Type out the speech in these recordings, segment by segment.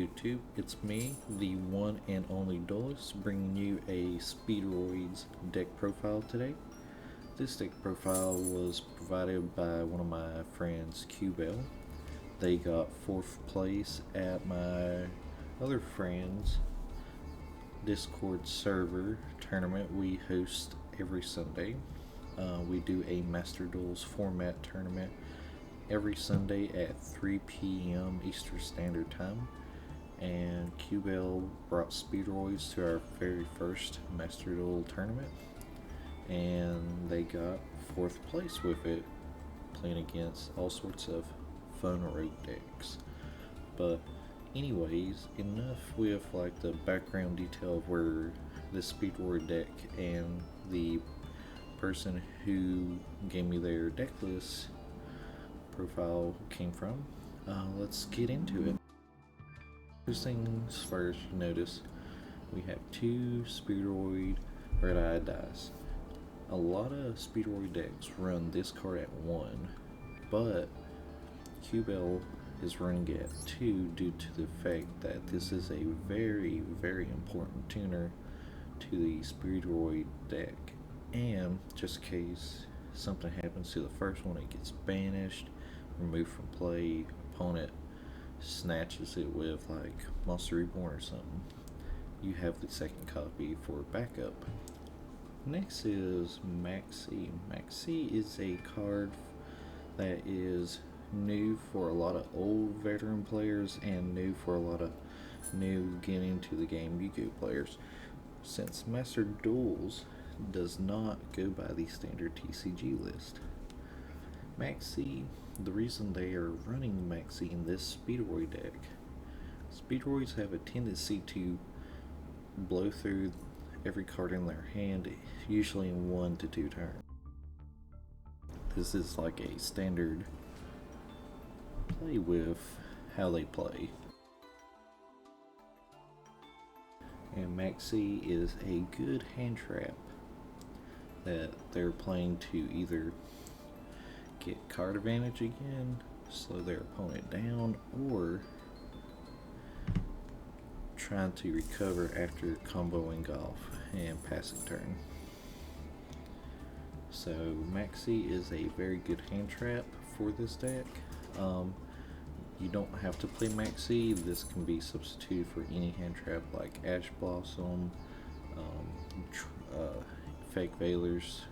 YouTube, it's me, the one and only Duelist, bringing you a Speedroids deck profile today. This deck profile was provided by one of my friends, Kyubell. They got 4th place at my other friend's Discord server tournament we host every Sunday. We do a Master Duels format tournament every Sunday at 3 p.m. Eastern Standard Time, and Kyubell brought Speedroids to our very first Master Duel tournament, and they got 4th place with it, playing against all sorts of fun rogue decks. But anyways, enough with like the background detail of where the Speedroid deck and the person who gave me their deck list profile came from. Let's get into it. First things first, you notice we have 2 Speedroid red-eye dice. A lot of Speedroid decks run this card at 1, but Kyubell is running at 2 due to the fact that this is a very, very important tuner to the Speedroid deck, and just in case something happens to the first one, it gets banished, removed from play, opponent snatches it with like Monster Reborn or something, you have the second copy for backup. Next is Maxi. Maxi is a card that is new for a lot of old veteran players and new for a lot of new getting into the game Yugioh players, since Master Duels does not go by the standard TCG list. Maxi, the reason they are running Maxi in this Speedroid deck, Speedroids have a tendency to blow through every card in their hand, usually in 1 to 2 turns. This is like a standard play with how they play. And Maxi is a good hand trap that they're playing to either get card advantage again, slow their opponent down, or trying to recover after comboing off and passing turn. So Maxi is a very good hand trap for this deck. You don't have to play Maxi. This can be substituted for any hand trap like Ash Blossom, Fake Veilers,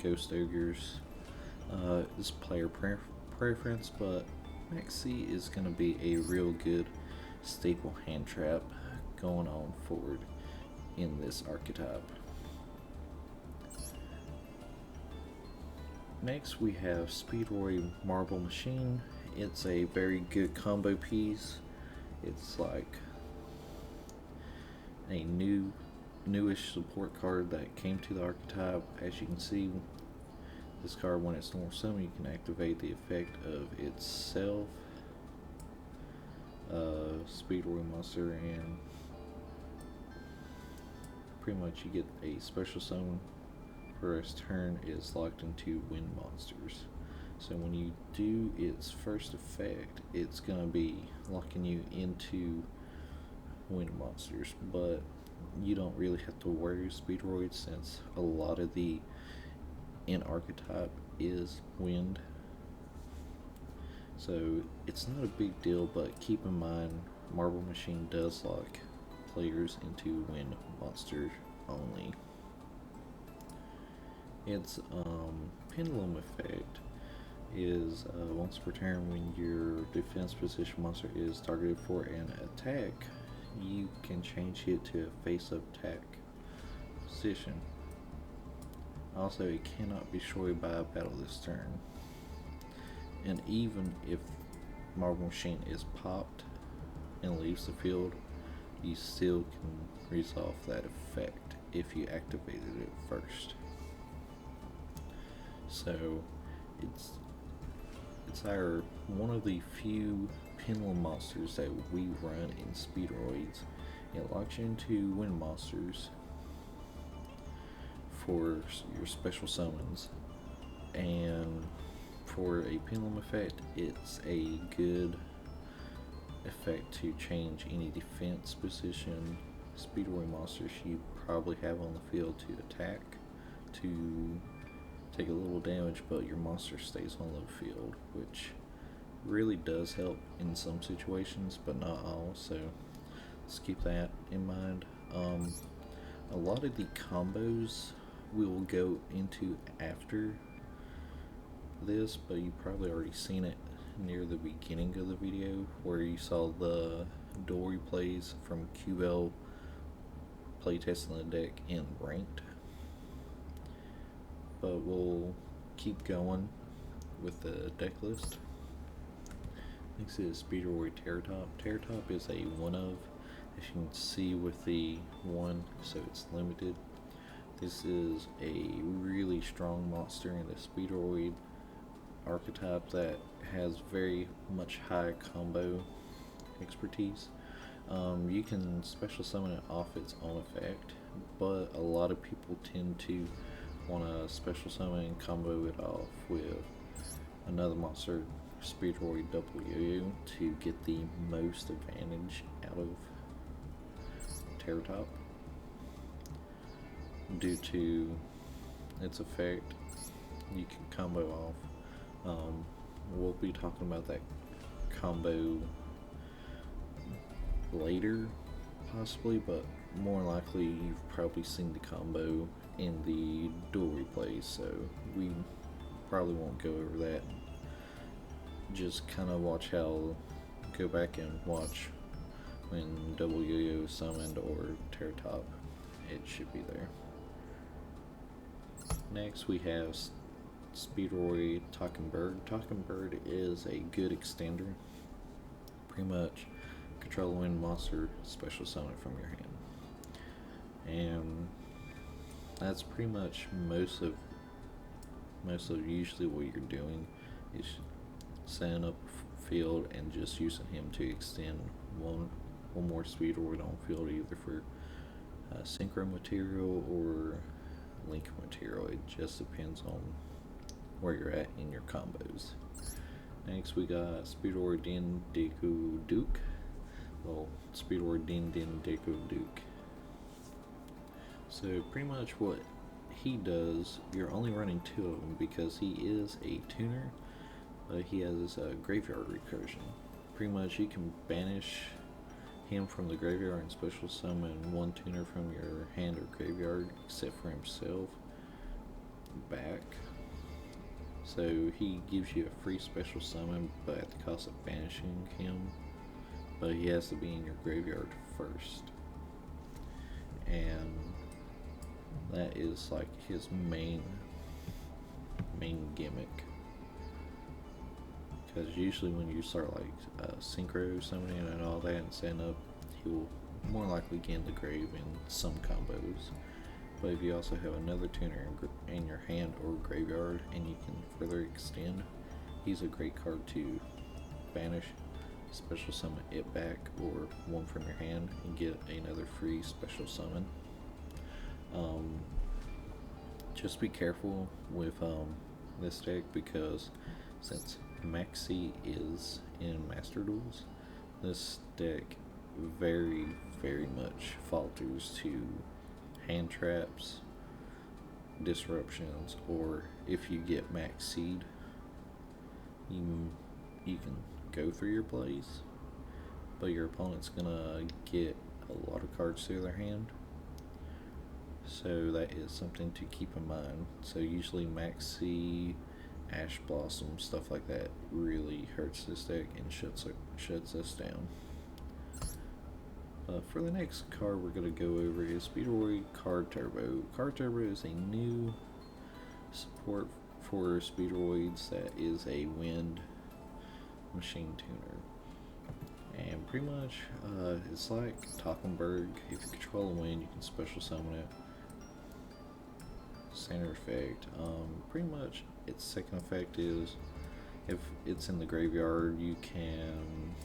Ghost Ogres. It's player preference, but Maxi is going to be a real good staple hand trap going on forward in this archetype. Next we have Speedroid Marble Machine. It's a very good combo piece. It's like a newish support card that came to the archetype. As you can see, this card, when it's normal summon, you can activate the effect of itself, Speedroid monster, and pretty much you get a special summon for its turn is locked into wind monsters. So when you do its first effect, it's gonna be locking you into wind monsters, but you don't really have to worry Speedroid, since a lot of the in archetype is wind. So it's not a big deal, but keep in mind Marble Machine does lock players into wind monsters only. Its pendulum effect is once per turn, when your defense position monster is targeted for an attack, you can change it to a face-up attack position. Also, it cannot be destroyed by a battle this turn. And even if Marble Machine is popped and leaves the field, you still can resolve that effect if you activated it first. So it's one of the few pendulum monsters that we run in Speedroids. It locks you into wind monsters for your special summons, and for a pendulum effect, it's a good effect to change any defense position Speedroid monsters you probably have on the field to attack, to take a little damage, but your monster stays on the field, which really does help in some situations, but not all, so let's keep that in mind. A lot of the combos we will go into after this, but you've probably already seen it near the beginning of the video where you saw the Duel replays from Kyubell playtesting the deck in ranked. But we'll keep going with the deck list. Next is Speedroid Terratop. Terratop is a one of, as you can see with the one, so it's limited. This is a really strong monster in the Speedroid archetype that has very much high combo expertise. You can special summon it off its own effect, but a lot of people tend to want to special summon and combo it off with another monster, Speedroid Double Yugioh, to get the most advantage out of Terratop. Due to its effect, you can combo off. We'll be talking about that combo later, possibly, but more likely you've probably seen the combo in the Duel replays, so we probably won't go over that. Just kind of go back and watch when Double Yugioh summoned or Terratop. It should be there. Next we have Speedroid Talking-Bird. Talking-Bird is a good extender. Pretty much control a wind monster, special summon from your hand. And that's pretty much most of usually what you're doing is setting up a field and just using him to extend one more Speedroid on field, either for synchro material or link material. It just depends on where you're at in your combos. Next we got Speedroid Din Deku Duke. Well, Speedroid Din Deku Duke. So pretty much what he does, you're only running two of them because he is a tuner, but he has a graveyard recursion. Pretty much you can banish him from the graveyard and special summon one tuner from your hand or graveyard, except for himself, back. So he gives you a free special summon, but at the cost of banishing him. But he has to be in your graveyard first. And that is like his main gimmick. Because usually when you start like synchro summoning and all that and setting up, he will more likely get in the grave in some combos. But if you also have another tuner in your hand or graveyard and you can further extend, he's a great card to banish, special summon it back, or one from your hand and get another free special summon. Just be careful with this deck, because since Maxi is in Master Duels, this deck very much falters to hand traps, disruptions, or if you get max seed, you can go through your plays, but your opponent's gonna get a lot of cards through their hand. So that is something to keep in mind. So usually Maxi, Ash Blossom, stuff like that really hurts this deck and shuts us down. For the next card we're going to go over is Speedroid Card Turbo. Card Turbo is a new support for Speedroids that is a wind machine tuner. And pretty much it's like Talking-Bird. If you control a wind, you can special summon it. Standard effect. Pretty much its second effect is if it's in the graveyard, you can,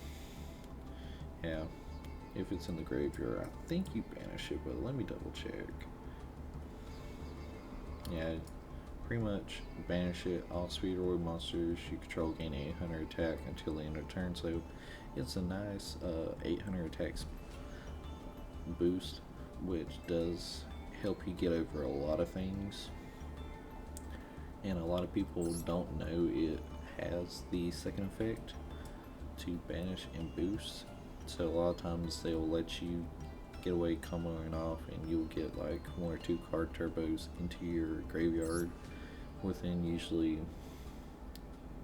if it's in the graveyard, I think you banish it, but let me double check. Yeah, pretty much banish it. All Speedroid monsters you control gain 800 attack until the end of turn. So It's a nice 800 attack boost, which does help you get over a lot of things. And a lot of people don't know it has the second effect to banish and boost. So a lot of times they'll let you get away comboing off, and you'll get like 1 or 2 card turbos into your graveyard within usually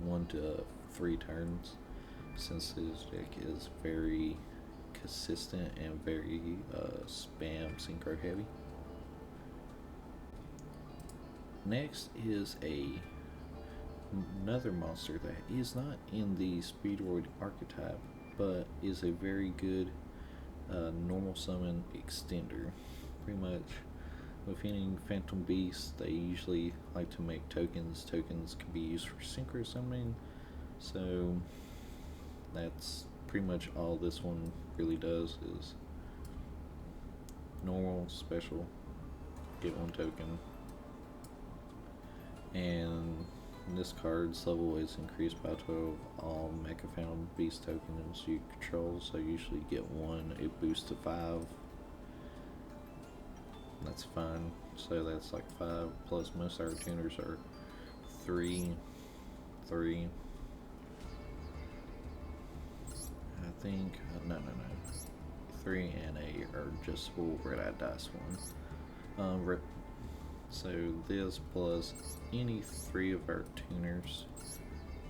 1 to 3 turns, since this deck is very consistent and very spam synchro heavy. Next is another monster that is not in the Speedroid archetype, but is a very good normal summon extender. Pretty much with any Phantom Beast, they usually like to make tokens. Tokens can be used for synchro summoning, so that's pretty much all this one really does is normal, special, get 1 token. And this card's level is increased by 12 all Mecha Phantom Beast tokens you control, so you usually get 1, it boosts to 5. That's fine, so that's like 5, plus most of our tuners are 3. I think, no. 3 and 8 are just full red-eye dice one. So this plus any 3 of our tuners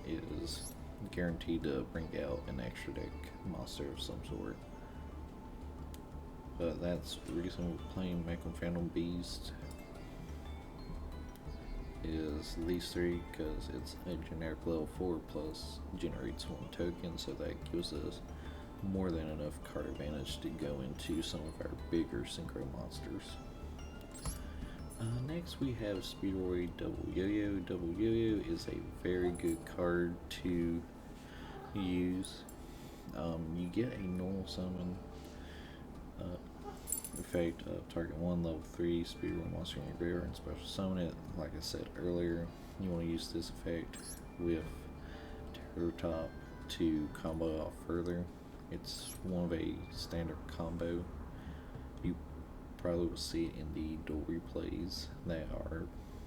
is guaranteed to bring out an extra deck monster of some sort. But that's the reason we're playing Mecha Phantom Beast is these 3, because it's a generic level 4 plus generates 1 token, so that gives us more than enough card advantage to go into some of our bigger synchro monsters. Next we have Speedroid Double Yugioh. Double Yugioh is a very good card to use. You get a normal summon effect of target 1 level 3 Speedroid monster in your graveyard and special summon it. Like I said earlier, you want to use this effect with Terror Top to combo out further. It's one of a standard combo. You probably will see it in the duel replays that are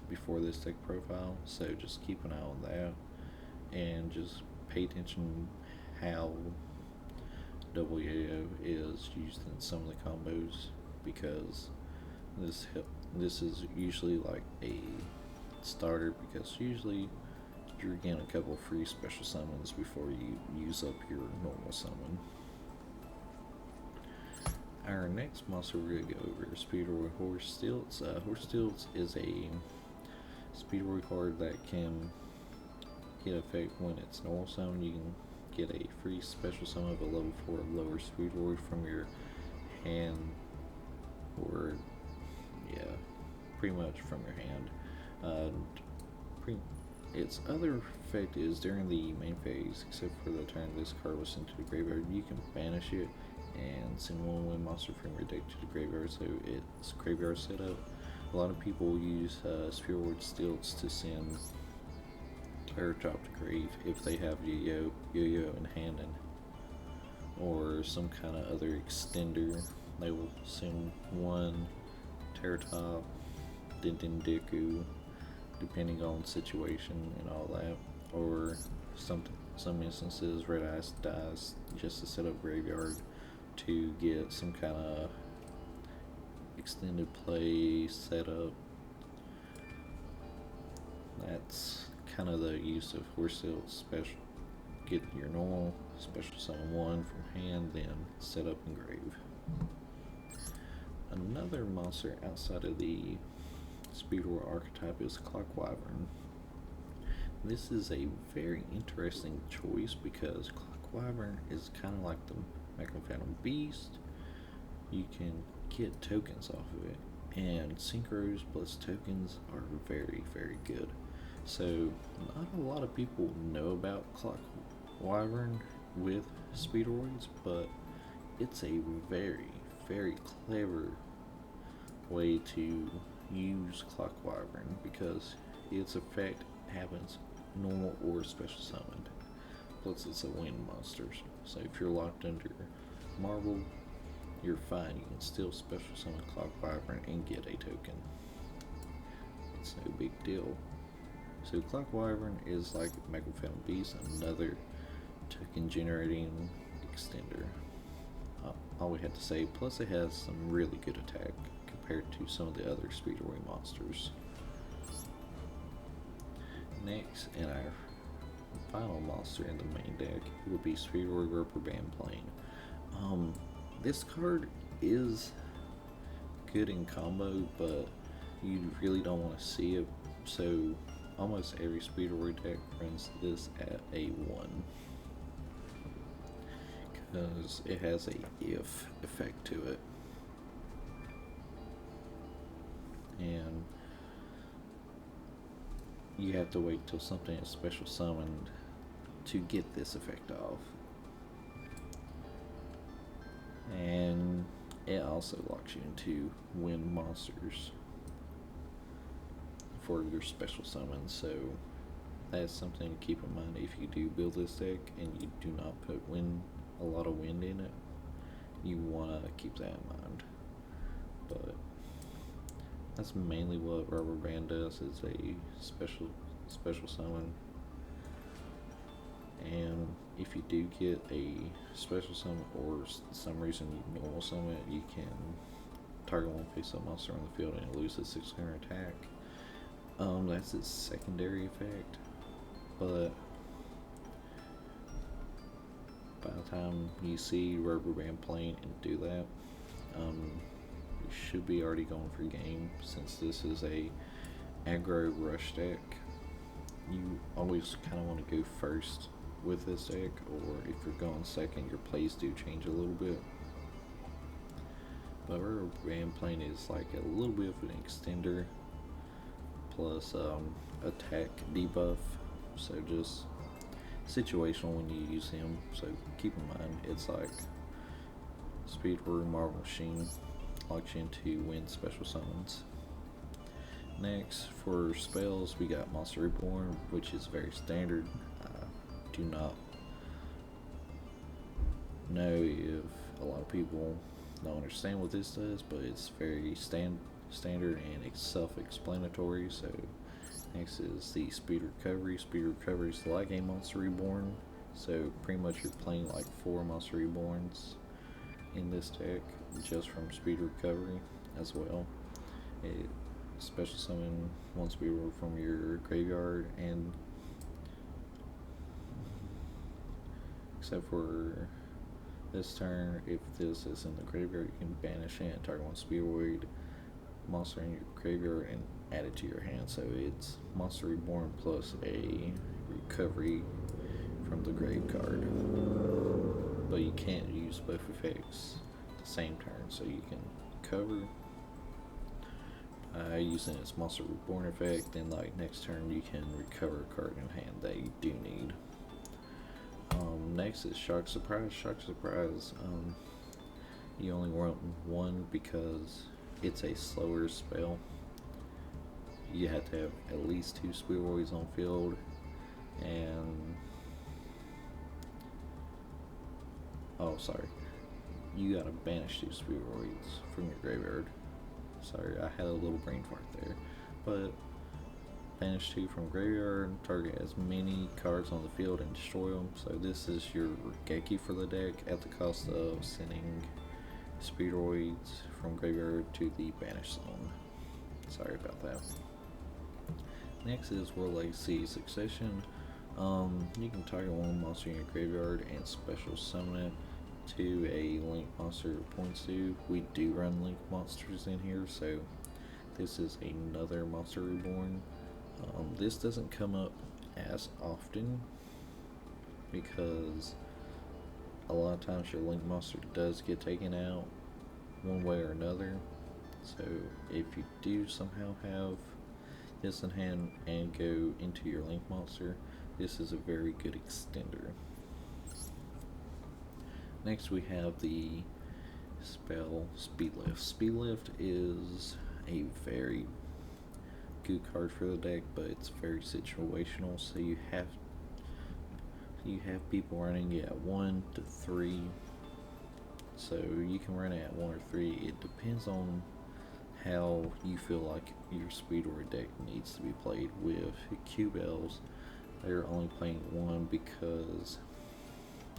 before this deck profile, so just keep an eye on that and just pay attention how Double Yugioh is used in some of the combos, because this is usually like a starter, because usually you're getting a couple free special summons before you use up your normal summon. Our next monster we're going to go over is Speedroid Horse Stilts. Horse Stilts is a Speedroid card that can get effect when it's normal summon. You can get a free special summon of a level 4 lower Speedroid from your hand, or yeah, pretty much from your hand. Its other effect is during the main phase, except for the turn this card was sent to the graveyard, you can banish it and send 1 win monster from your deck to the graveyard, so it's graveyard setup. A lot of people use Speedroid Stilts to send Terror Drop to grave if they have Yugioh in hand, or some kind of other extender. They will send 1 Terror Top, Dintin Deku, depending on situation and all that, or some instances Red Ice dies just to set up graveyard to get some kind of extended play setup. That's kind of the use of Horse Stilts. Special, get your normal special summon 1 from hand, then set up and grave. Another monster outside of the Speedroid archetype is Clock Wyvern. This is a very interesting choice because Clock Wyvern is kind of like the Mecha Phantom Beast. You can get tokens off of it, and synchros plus tokens are very, very good. So not a lot of people know about Clock Wyvern with Speedroids, but it's a very, very clever way to use Clock Wyvern because its effect happens normal or special summoned. plus it's a wind monster. So if you're locked under Marble, you're fine. You can still special summon Clock Wyvern and get a token. It's no big deal. So Clock Wyvern is like Mega Phantom Beast, another token generating extender. All we had to say, plus it has some really good attack compared to some of the other Speedroid monsters. Next, in our final monster in the main deck, will be Speedroid Rubber Band Plane. This card is good in combo, but you really don't want to see it, so almost every Speedroid deck runs this at a 1. Because it has a if effect to it. And you have to wait till something is special summoned to get this effect off. And it also locks you into wind monsters for your special summons, so that's something to keep in mind if you do build this deck and you do not put a lot of wind in it. You want to keep that in mind. But that's mainly what Rubber Band does, is a special summon. And if you do get a special summon or some reason you normal summon it, you can target one face-up monster on the field and it loses 600 attack. That's its secondary effect, but by the time you see Rubber Band Plane and do that, you should be already going for game. Since this is a aggro rush deck, you always kind of want to go first with this deck, or if you're going second, your plays do change a little bit. But Rubber Band Plane is like a little bit of an extender plus attack debuff, so just situational when you use him. So keep in mind, it's like Speedroid Marble Machine, locks you into wind special summons. Next, for spells, we got Monster Reborn, which is very standard. I do not know if a lot of people don't understand what this does, but it's very standard and it's self-explanatory. So next is the Speed Recovery. Speed Recovery is like a Monster Reborn, so pretty much you're playing like 4 Monster Reborns in this deck just from Speed Recovery as well. It special summon one Speedroid from your graveyard, and except for this turn, if this is in the graveyard, you can banish it and target one Speedroid monster in your graveyard and add it to your hand. So it's Monster Reborn plus a recovery from the grave card, but you can't use both effects the same turn, so you can cover using its Monster Reborn effect, then like next turn you can recover a card in hand that you do need. Next is Shock Surprise. Shock Surprise, you only want one because it's a slower spell. You have to have at least 2 Speedroids on field, and you gotta banish 2 Speedroids from your graveyard. Sorry, I had a little brain fart there. But banish 2 from graveyard, target as many cards on the field and destroy them. So this is your Geki for the deck at the cost of sending Speedroids from graveyard to the banish zone. Sorry about that. Next is World Legacy Succession. You can target one monster in your graveyard and special summon it to a link monster points to. We do run link monsters in here, so this is another Monster Reborn. This doesn't come up as often because a lot of times your link monster does get taken out one way or another. So if you do somehow have this in hand and go into your link monster, this is a very good extender. Next we have the spell Speed Lift. Speed Lift is a very good card for the deck, but it's very situational, so You have people running at 1 to 3, so you can run it at 1 or 3. It depends on how you feel like your Speedroid deck needs to be played. With Kyubells, they're only playing 1 because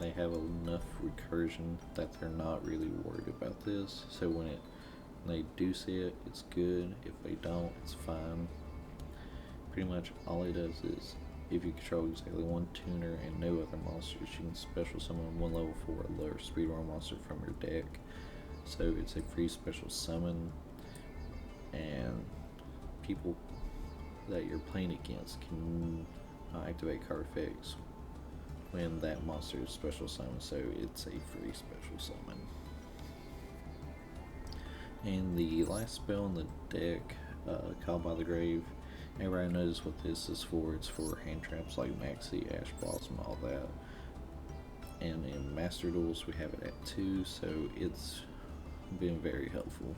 they have enough recursion that they're not really worried about this. So when they do see it, it's good. If they don't, it's fine. Pretty much all it does is, if you control exactly 1 tuner and no other monsters, you can special summon 1 level 4 lower speedrun monster from your deck. So it's a free special summon, and people that you're playing against can activate card effects when that monster is special summoned, so it's a free special summon. And the last spell in the deck, Called by the Grave, everybody knows what this is for. It's for hand traps like Maxi, Ash Blossom, all that. And in Master Duels we have it at 2, so it's been very helpful.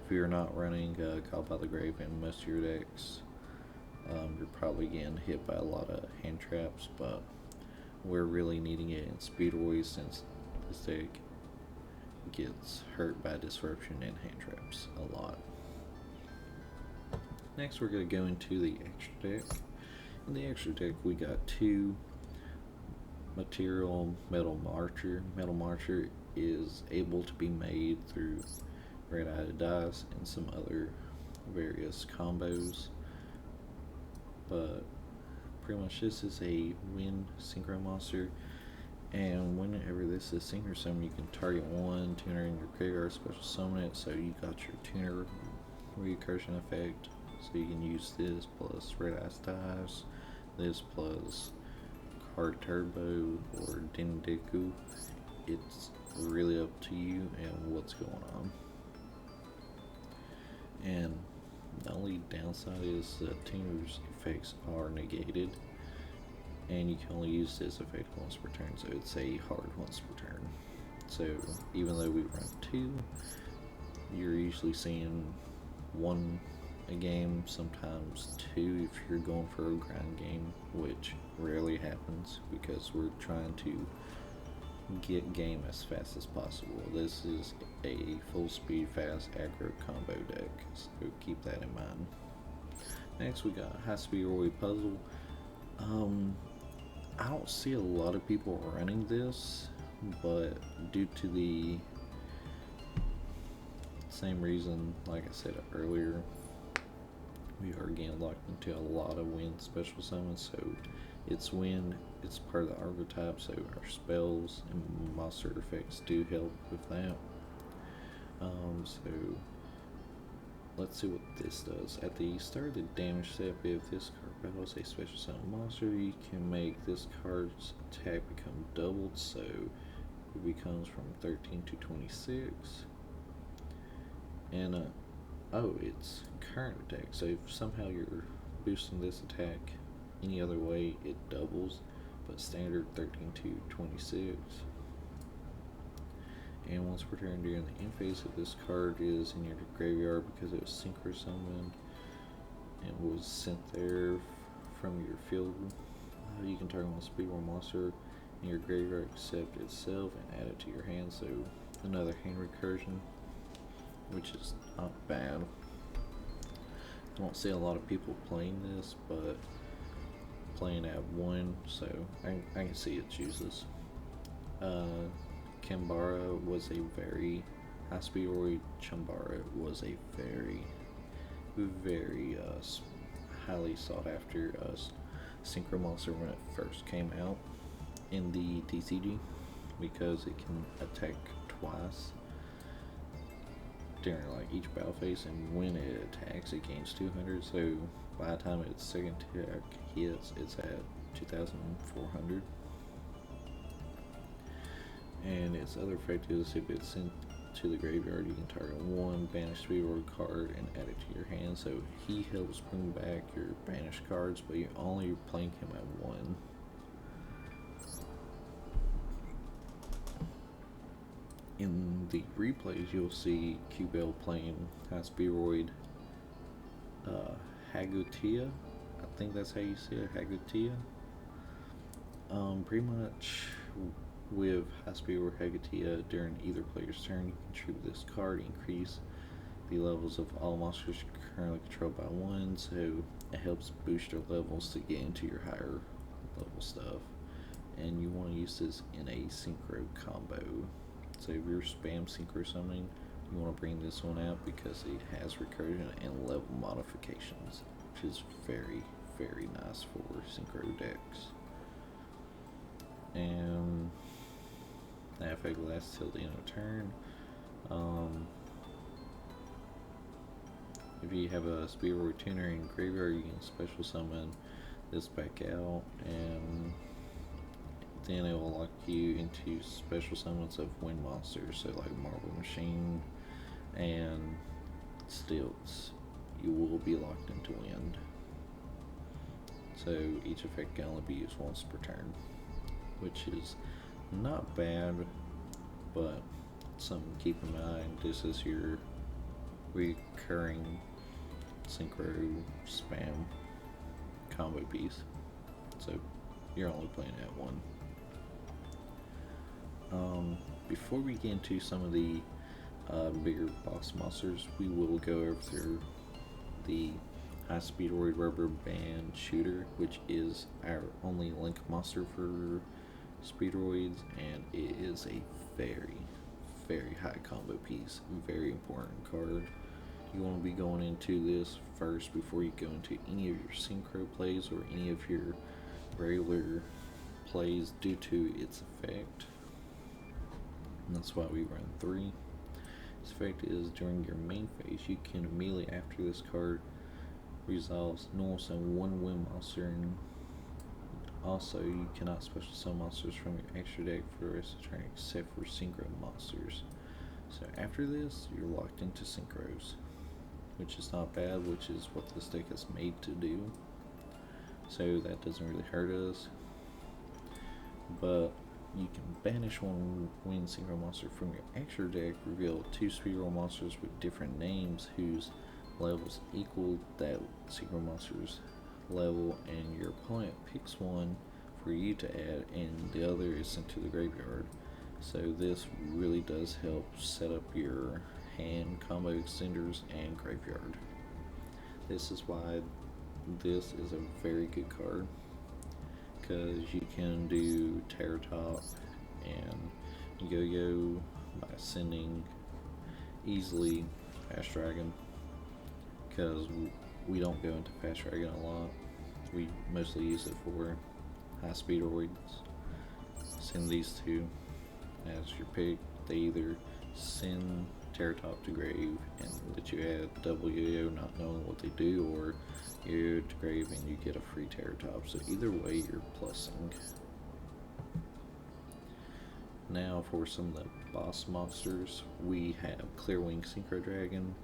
If you're not running Called by the Grave in most of your decks, you're probably getting hit by a lot of hand traps, but we're really needing it in Speedroids since this deck gets hurt by disruption and hand traps a lot. Next we're going to go into the extra deck. In the extra deck we got 2 material Metal Marcher. Metal Marcher is able to be made through red-eyed dice and some other various combos, but pretty much this is a wind synchro monster, and whenever this is synchro summon, you can target 1 tuner in your graveyard, special summon it, so you got your tuner recursion effect. So you can use this plus red eyes dice, this plus card turbo or Dendeku. It's really up to you and what's going on. And the only downside is that tuner's effects are negated, and you can only use this effect once per turn, so it's a hard once per turn. So even though we run 2, you're usually seeing 1 a game, sometimes 2 if you're going for a grind game, which rarely happens because we're trying to get game as fast as possible. This is a full speed fast aggro combo deck, so keep that in mind. Next we got High Speedroid Puzzle. I don't see a lot of people running this, but due to the same reason like I said earlier, we are getting locked into a lot of wind special summons, so it's wind, it's part of the archetype, so our spells and monster effects do help with that. So let's see what this does. At the start of the damage step, if this card battles a special summon monster, you can make this card's attack become doubled, so it becomes from 13 to 26. And oh, it's current attack, so if somehow you're boosting this attack any other way, it doubles, but standard 13 to 26. And once per turn during the end phase, if this card is in your graveyard because it was synchro summoned and was sent there from your field, you can target one speedrun monster in your graveyard except itself and add it to your hand, so another hand recursion, which is not bad. I don't see a lot of people playing this, but playing at 1, so I can see its uses. Chambara was a very High Speedroid Chambara was a very highly sought after synchro monster when it first came out in the TCG, because it can attack twice during like each battle phase, and when it attacks it gains 200, so by the time its second attack hits, it's at 2400. And its other effect is, if it's sent to the graveyard, you can target 1 banished Speedroid card and add it to your hand, so he helps bring back your banished cards, but you're only playing him at 1. In the replays, you'll see Kyubell playing High Speedroid Hagutia. I think that's how you say it, Hagutia. Pretty much with High Speed or Hegatia during either player's turn, you can tribute this card, increase the levels of all monsters currently controlled by one, so it helps boost their levels to get into your higher level stuff. And you want to use this in a synchro combo. So if you're spam synchro summoning, you want to bring this one out because it has recursion and level modifications, which is very, very nice for synchro decks. And that effect lasts till the end of turn. If you have a Speedroid tuner in graveyard, you can special summon this back out, and then it will lock you into special summons of wind monsters, so like Marble Machine and Stilts. You will be locked into wind. So each effect can only be used once per turn, which is not bad, but something to keep in mind. This is your recurring synchro spam combo piece, so you're only playing at one. Before we get into some of the bigger boss monsters, we will go over through the High Speedroid Rubber Band Shooter, which is our only link monster for Speedroids, and it is a very, very high combo piece, very important card. You want to be going into this first before you go into any of your synchro plays or any of your regular plays due to its effect. And that's why we run 3. This effect is during your main phase. You can immediately after this card resolves normal summon one wind monster, and also you cannot special summon monsters from your extra deck for the rest of the turn except for synchro monsters. So after this, you're locked into synchros, which is not bad, which is what this deck is made to do. So that doesn't really hurt us. But you can banish one wind synchro monster from your extra deck, reveal 2 speedroll monsters with different names whose levels equal that synchro monster's level, and your opponent picks one for you to add and the other is sent to the graveyard. So this really does help set up your hand combo extenders and graveyard. This is why this is a very good card, because you can do Terror Top and Yugioh by sending easily Fast Dragon, because we don't go into Fast Dragon a lot. We mostly use it for High Speedroids. Send these two as your pick. They either send Terror Top to grave and let you add double Yugioh not knowing what they do, or you to grave and you get a free Terror Top. So either way, you're plussing. Now for some of the boss monsters, we have Clearwing Synchro Dragon.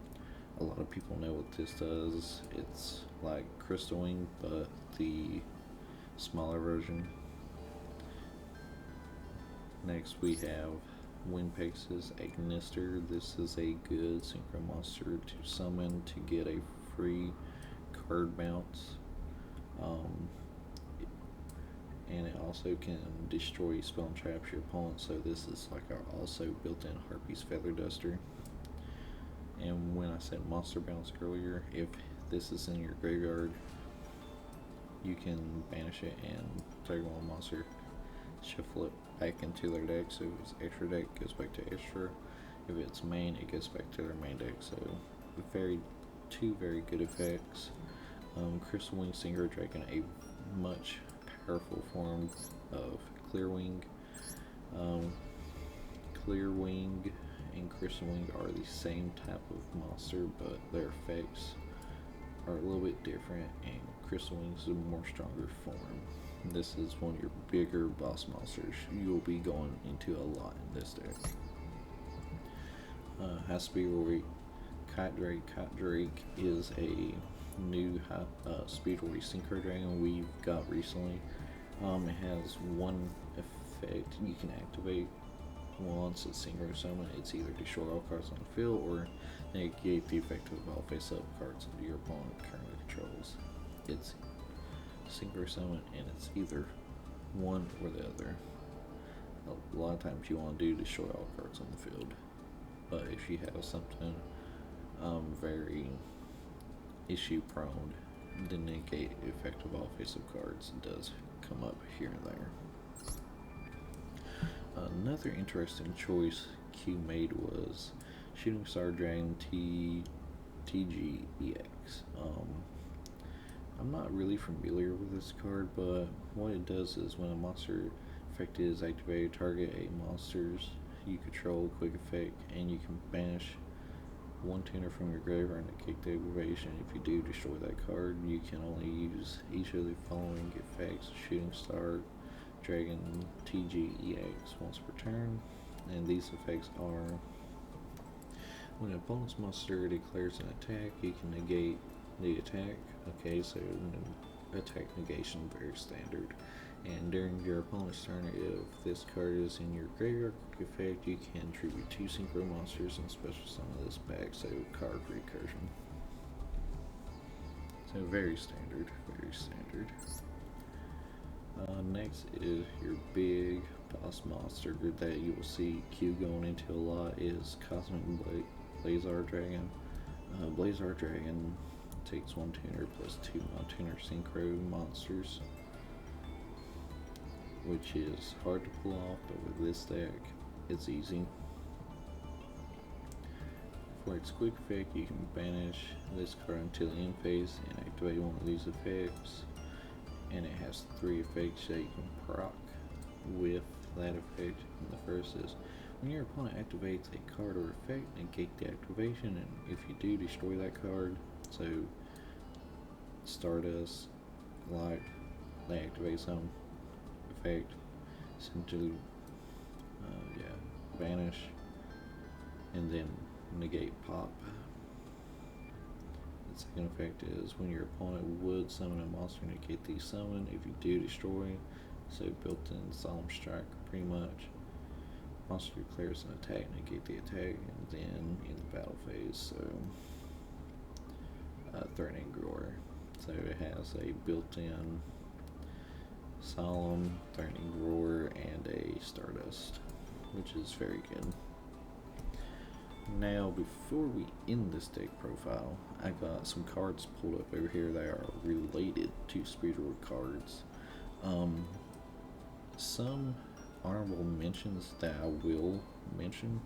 A lot of people know what this does. It's like Crystal Wing, but the smaller version. Next we have Windpex's Agnister. This is a good synchro monster to summon to get a free card bounce. And it also can destroy spell and traps your opponent, so this is like our also built-in Harpy's Feather Duster. And when I said monster bounce earlier, if this is in your graveyard, you can banish it and target one monster, shuffle it back into their deck, so if it's extra deck, it goes back to extra. If it's main, it goes back to their main deck. So two very good effects. Crystal Wing Synchro Dragon, a much powerful form of Clearwing. Clearwing and Crystal Wing are the same type of monster, but their effects are a little bit different, and Crystal Wing is a more stronger form. This is one of your bigger boss monsters you will be going into a lot in this deck. High Speedroid Kite Drake. Kite Drake is a new Speedroid Synchro Dragon we've got recently. It has one effect you can activate once it's synchro summon. It's either destroy all cards on the field or negate the effect of all face-up cards that your opponent currently controls. It's synchro summon and it's either one or the other. A lot of times you want to do destroy all cards on the field, but if you have something very issue prone, the negate effective offensive cards does come up here and there. Another interesting choice Q made was Shooting Star Dragon TGEX. I'm not really familiar with this card, but what it does is when a monster effect is activated, target a monsters you control quick effect, and you can banish one tuner from your graveyard and negate the activation. If you do destroy that card, you can only use each of the following effects: Shooting Star Dragon TGEX once per turn, and these effects are: when an opponent's monster declares an attack, you can negate the attack. Okay, so attack negation, very standard. And during your opponent's turn, if this card is in your graveyard effect, you can tribute 2 synchro monsters and special summon this back, so card recursion. So very standard, very standard. Next is your big boss monster that you will see Q going into a lot is Cosmic Blazar Dragon. Blazar Dragon takes 1 tuner plus 2 non-tuner synchro monsters, which is hard to pull off, but with this deck, it's easy. For its quick effect, you can banish this card until the end phase and activate one of these effects. And it has 3 effects that you can proc with that effect. And the first is, when your opponent activates a card or effect, negate the activation, and if you do, destroy that card. So Stardust, like, they activate some effect, simply banish, and then negate pop. The second effect is when your opponent would summon a monster, negate the summon. If you do, destroy. So built-in Solemn Strike, pretty much. Monster declares an attack, negate the attack, and then in the battle phase, so Threatening Grower. So it has a built-in Solemn, Threatening Roar, and a Stardust, which is very good. Now, before we end this deck profile, I got some cards pulled up over here that are related to Speedroid cards. Some honorable mentions that I will mention.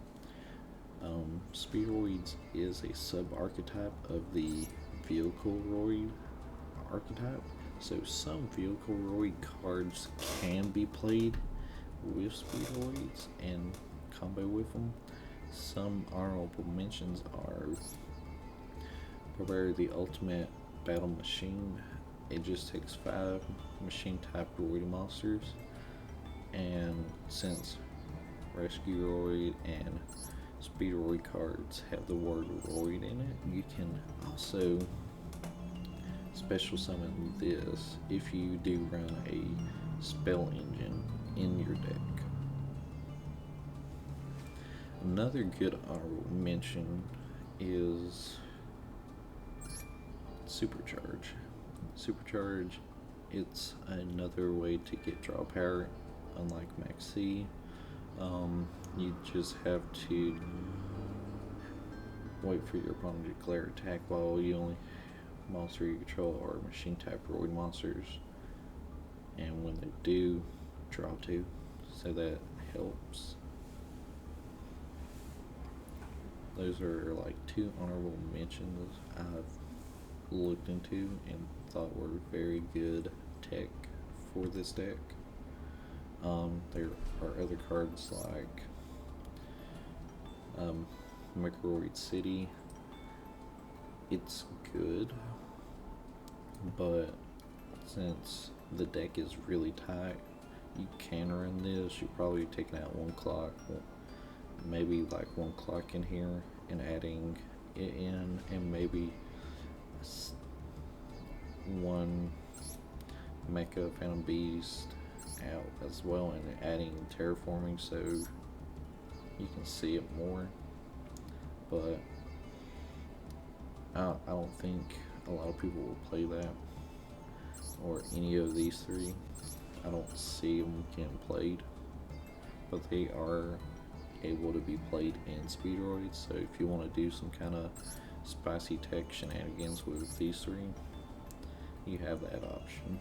Speedroids is a sub-archetype of the Vehicleroid archetype. So some Vehicleroid cards can be played with Speedroids and combo with them. Some honorable mentions are Barbarian the Ultimate Battle Machine. It just takes 5 machine type roid monsters, and since Rescueroid and Speedroid cards have the word roid in it, you can also special summon this if you do run a spell engine in your deck. Another good honorable mention is Supercharge. Supercharge, it's another way to get draw power, unlike Max C. You just have to wait for your opponent to declare attack while you only monster you control are machine type roid monsters, and when they do, draw 2, so that helps. Those are like 2 honorable mentions I've looked into and thought were very good tech for this deck. There are other cards like Microid City. It's good, but since the deck is really tight, you can run this. You're probably taking out 1 clock, maybe like 1 clock in here and adding it in, and maybe 1 Mecha Phantom Beast out as well, and adding terraforming so you can see it more. But I don't think a lot of people will play that or any of these 3. I don't see them getting played, but they are able to be played in Speedroids. So if you want to do some kind of spicy tech shenanigans with these three, you have that option.